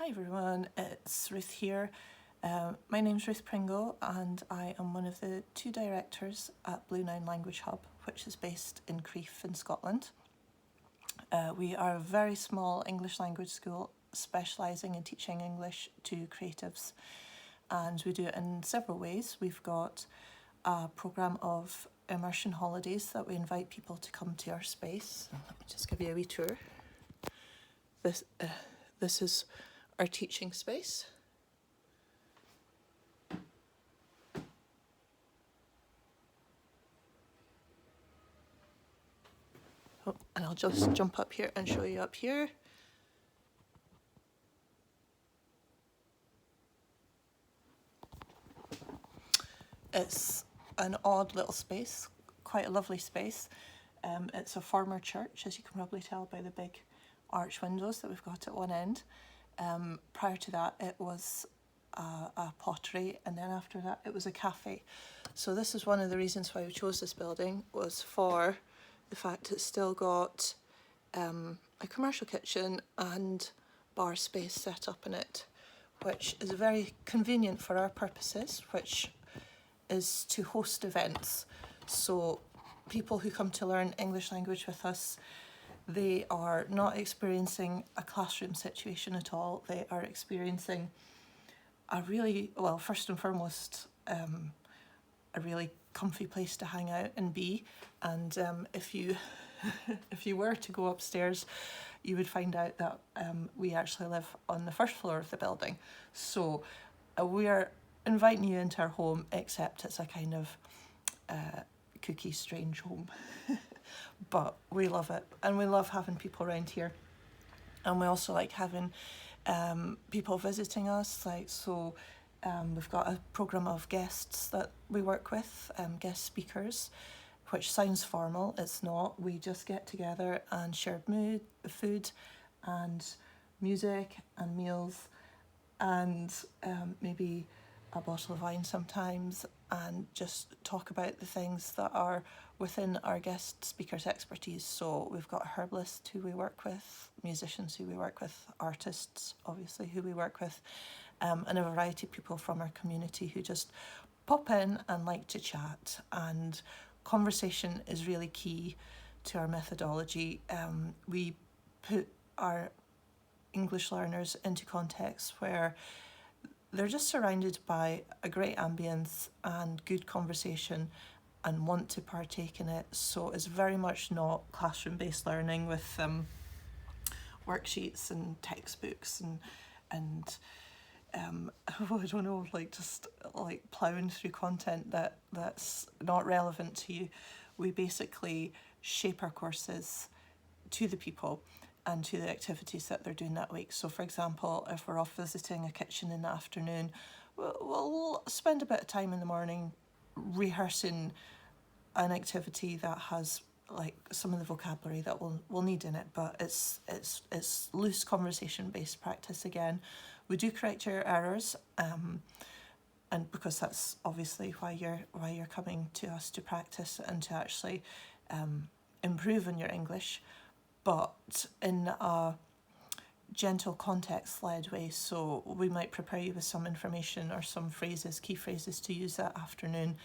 Hi everyone, it's Ruth here. My name's Ruth Pringle and I am one of the two directors at Blue Nine Language Hub, which is based in Crieff in Scotland. We are a very small English language school specialising in teaching English to creatives, and we do it in several ways. We've got a programme of immersion holidays that we invite people to come to our space. Let me just give you a wee tour. This is our teaching space. Oh, and I'll just jump up here and show you up here. It's an odd little space, quite a lovely space. It's a former church, as you can probably tell by the big arch windows that we've got at one end. Prior to that, it was a pottery, and then after that, it was a cafe. So this is one of the reasons why we chose this building, was for the fact it's still got a commercial kitchen and bar space set up in it, which is very convenient for our purposes, which is to host events. So people who come to learn English language with us, they are not experiencing a classroom situation at all. They are experiencing a really, well, first and foremost, a really comfy place to hang out and be. And if you if you were to go upstairs, you would find out that we actually live on the first floor of the building. So we are inviting you into our home, except it's a kind of kooky, strange home. But we love it, and we love having people around here. And we also like having people visiting us. We've got a programme of guests that we work with, guest speakers, which sounds formal. It's not. We just get together and share food and music and meals and maybe a bottle of wine sometimes, and just talk about the things that are within our guest speakers' expertise. So we've got herbalists who we work with, musicians who we work with, artists obviously who we work with, and a variety of people from our community who just pop in and like to chat. And conversation is really key to our methodology. We put our English learners into contexts where they're just surrounded by a great ambience and good conversation and want to partake in it. So it's very much not classroom-based learning with worksheets and textbooks and I don't know, just ploughing through content that's not relevant to you. We basically shape our courses to the people and to the activities that they're doing that week. So for example, if we're off visiting a kitchen in the afternoon, we'll spend a bit of time in the morning rehearsing an activity that has some of the vocabulary that we'll need in it, but it's loose conversation based practice again. We do correct your errors, and because that's obviously why you're coming to us to practice and to actually improve on your English, but in a gentle context-led way. So we might prepare you with some information or some phrases, key phrases to use that afternoon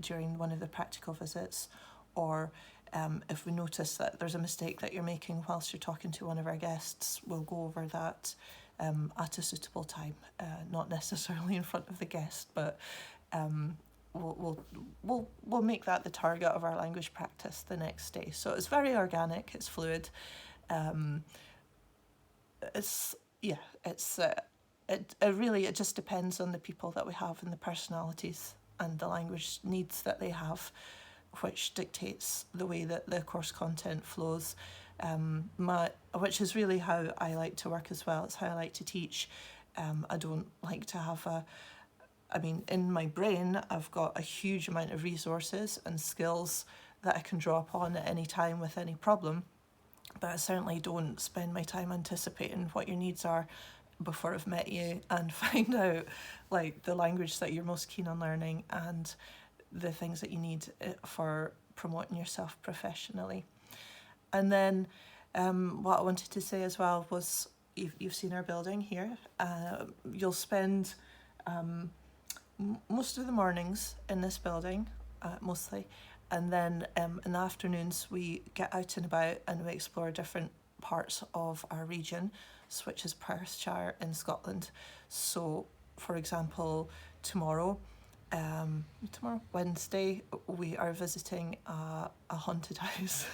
during one of the practical visits, or if we notice that there's a mistake that you're making whilst you're talking to one of our guests, we'll go over that at a suitable time, not necessarily in front of the guest, but we'll make that the target of our language practice the next day. So it's very organic, it's fluid. It just depends on the people that we have and the personalities and the language needs that they have, which dictates the way that the course content flows. Which is really how I like to work as well. It's how I like to teach. I don't like to have in my brain, I've got a huge amount of resources and skills that I can draw upon at any time with any problem, but I certainly don't spend my time anticipating what your needs are before I've met you and find out the language that you're most keen on learning and the things that you need for promoting yourself professionally. And then what I wanted to say as well was you've seen our building here. You'll spend most of the mornings in this building, mostly, and then in the afternoons we get out and about and we explore different parts of our region, which is Perthshire in Scotland. So, for example, tomorrow, Wednesday, we are visiting a haunted house.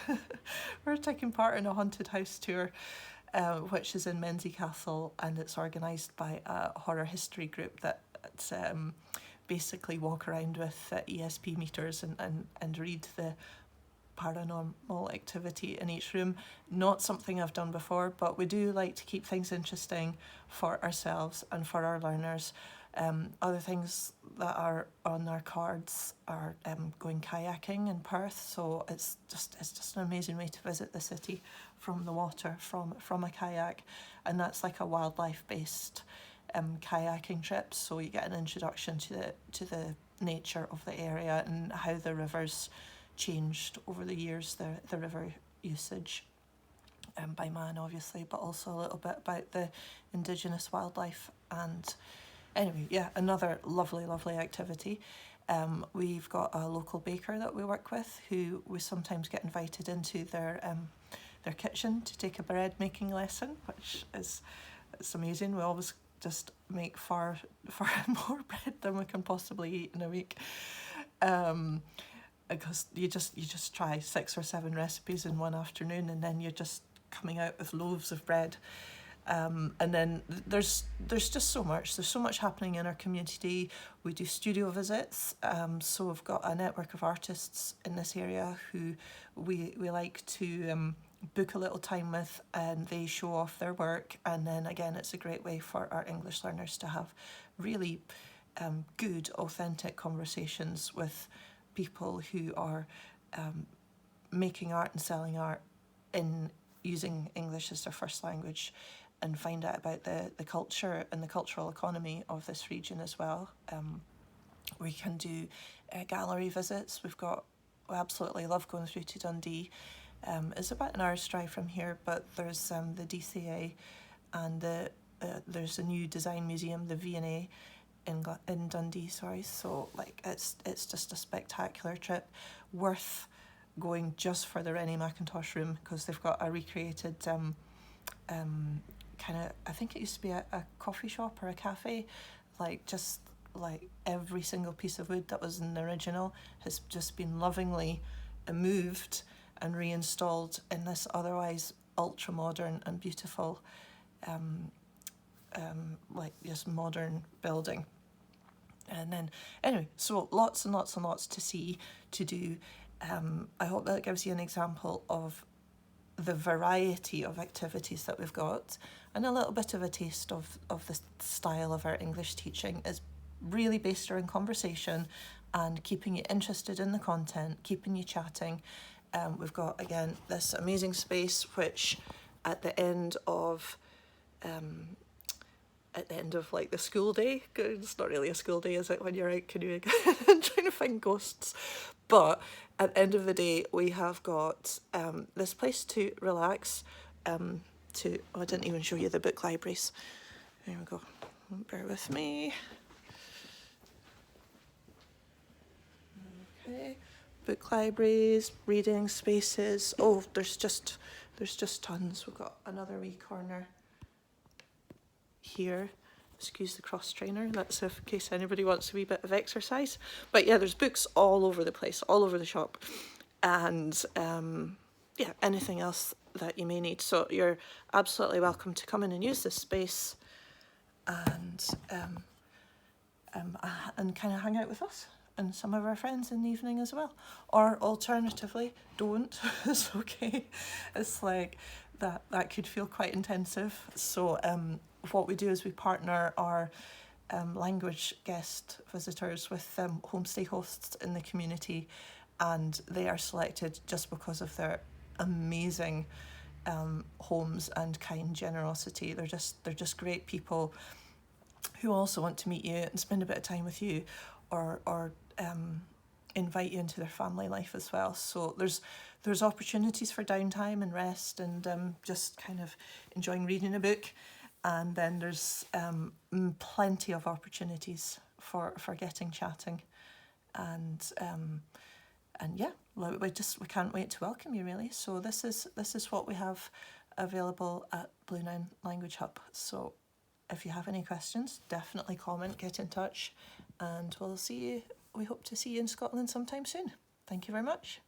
We're taking part in a haunted house tour, which is in Menzie Castle, and it's organised by a horror history group that basically walk around with ESP meters and read the paranormal activity in each room. Not something I've done before, but we do like to keep things interesting for ourselves and for our learners. Other things that are on our cards are going kayaking in Perth, so it's just an amazing way to visit the city from the water, from a kayak, and that's like a wildlife based kayaking trip, so you get an introduction to the nature of the area and how the rivers changed over the years, the river usage by man obviously, but also a little bit about the indigenous wildlife. And anyway, yeah, another lovely activity. We've got a local baker that we work with who we sometimes get invited into their kitchen to take a bread making lesson, which is, it's amazing. We always just make far more bread than we can possibly eat in a week. Because you just try 6 or 7 recipes in one afternoon, and then you're just coming out with loaves of bread. And then there's just so much. There's so much happening in our community. We do studio visits. So we've got a network of artists in this area who we like to book a little time with, and they show off their work. And then again, it's a great way for our English learners to have really good, authentic conversations with people who are making art and selling art in using English as their first language, and find out about the culture and the cultural economy of this region as well. We can do gallery visits. We absolutely love going through to Dundee. It's about an hour's drive from here, but there's the DCA and there's a new design museum, the V&A in Dundee, sorry. So like it's just a spectacular trip, worth going just for the Rennie Mackintosh room, because they've got a recreated kind of, I think it used to be a coffee shop or a cafe, like just like every single piece of wood that was in the original has just been lovingly moved and reinstalled in this otherwise ultra modern and beautiful like just modern building. And then anyway, so lots and lots and lots to see, to do. I hope that gives you an example of the variety of activities that we've got, and a little bit of a taste of the style of our English teaching is really based around conversation and keeping you interested in the content, keeping you chatting. We've got, again, this amazing space which at the end of like the school day, it's not really a school day, is it, when you're out canoeing and trying to find ghosts, but at the end of the day we have got this place to relax, I didn't even show you the book libraries. There we go, bear with me. Okay, book libraries, reading spaces. Oh, there's just tons. We've got another wee corner here. Excuse the cross trainer, that's in case anybody wants a wee bit of exercise. But yeah, there's books all over the place, all over the shop, and yeah, anything else that you may need. So you're absolutely welcome to come in and use this space and kind of hang out with us and some of our friends in the evening as well. Or alternatively, don't. It's okay. It's like that could feel quite intensive. So what we do is we partner our language guest visitors with homestay hosts in the community, and they are selected just because of their amazing homes and kind generosity. They're just great people who also want to meet you and spend a bit of time with you, or invite you into their family life as well. So there's opportunities for downtime and rest and just kind of enjoying reading a book. And then there's plenty of opportunities for getting chatting. And yeah, we can't wait to welcome you really. So this is what we have available at Blue Nine Language Hub. So if you have any questions, definitely comment, get in touch, and we hope to see you in Scotland sometime soon. Thank you very much.